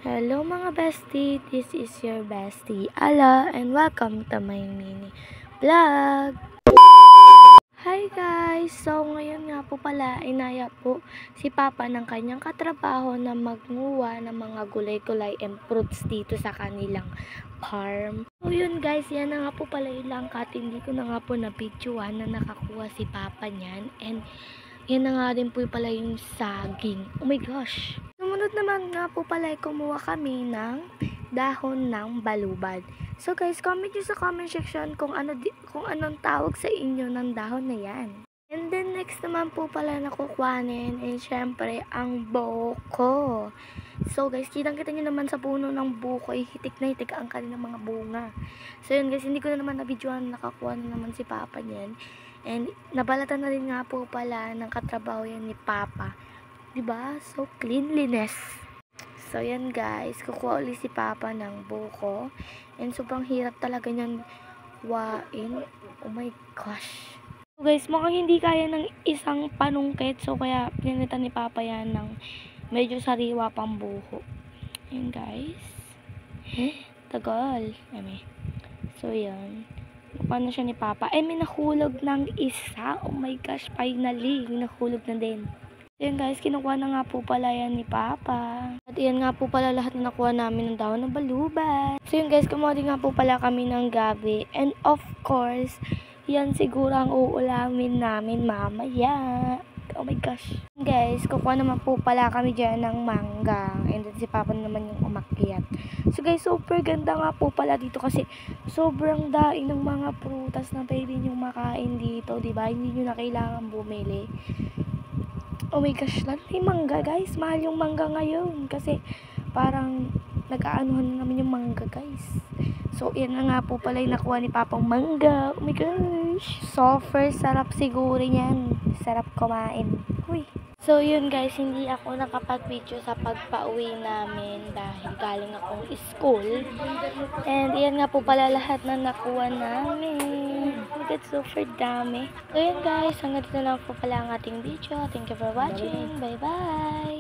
Hello mga bestie, this is your bestie Ala and welcome to my mini vlog. Hi guys! So ngayon nga po pala inaya po si Papa ng kanyang katrabaho na magnguha ng mga gulay-gulay and fruits dito sa kanilang farm. So yun guys, yan na nga po pala ilang cut. Hindi ko na nga po na-videoan na nakakuha si Papa niyan. And yan na nga din po pala yung saging. Oh my gosh! Sumunod naman nga po pala kumuha kami ng dahon ng balubad. So guys, comment nyo sa comment section kung anong tawag sa inyo ng dahon na yan. And then next naman po pala nakukuhanin ay syempre ang buko. So guys, kitang-kita nyo naman sa puno ng buko ay hitik na hitik ang kanilang mga bunga. So yun guys, hindi ko na naman na-videoan, nakakuha na naman si Papa niyan. And nabalatan na rin nga po pala ng katrabaho yan ni Papa. Diba? So cleanliness. So yan guys, kukuha ulit si Papa ng buko. And sobrang hirap talaga niyan wain. Oh my gosh. So guys, mukhang hindi kaya ng isang panungkit. So kaya pinilitan ni Papa yan ng medyo sariwa pang buko. Yan guys. Tagal. So yan. Paano siya ni Papa? May nahulog ng isa. Oh my gosh, finally. Nahulog na din. Ayan guys, kinukuha na nga po pala yan ni Papa. At yan nga po pala lahat na nakuha namin ng dahon ng balubad. So yun guys, kumuha din nga po pala kami ng gabi. And of course, yan siguro ang uulamin namin mamaya. Oh my gosh. Guys, kukuha naman po pala kami dyan ng mangga. And then si Papa naman yung umakyat. So guys, super ganda nga po pala dito kasi sobrang daing ng mga prutas na pwede nyo makain dito. Diba? Hindi nyo na kailangan bumili. Oh my gosh, may mangga guys. Mahal yung mangga ngayon. Kasi parang nag-aanuhan na naman yung mangga guys. So yan na nga po pala yung nakuha ni Papang mangga. Oh my gosh. Super sarap siguro yan. Sarap kumain. Uy. So yun guys, hindi ako nakapag-video sa pagpa-uwi namin dahil galing akong school. And yan nga po pala lahat na nakuha namin. Look at super dami. So yun guys, hanggang dito lang po pala ang ating video. Thank you for watching. Bye bye!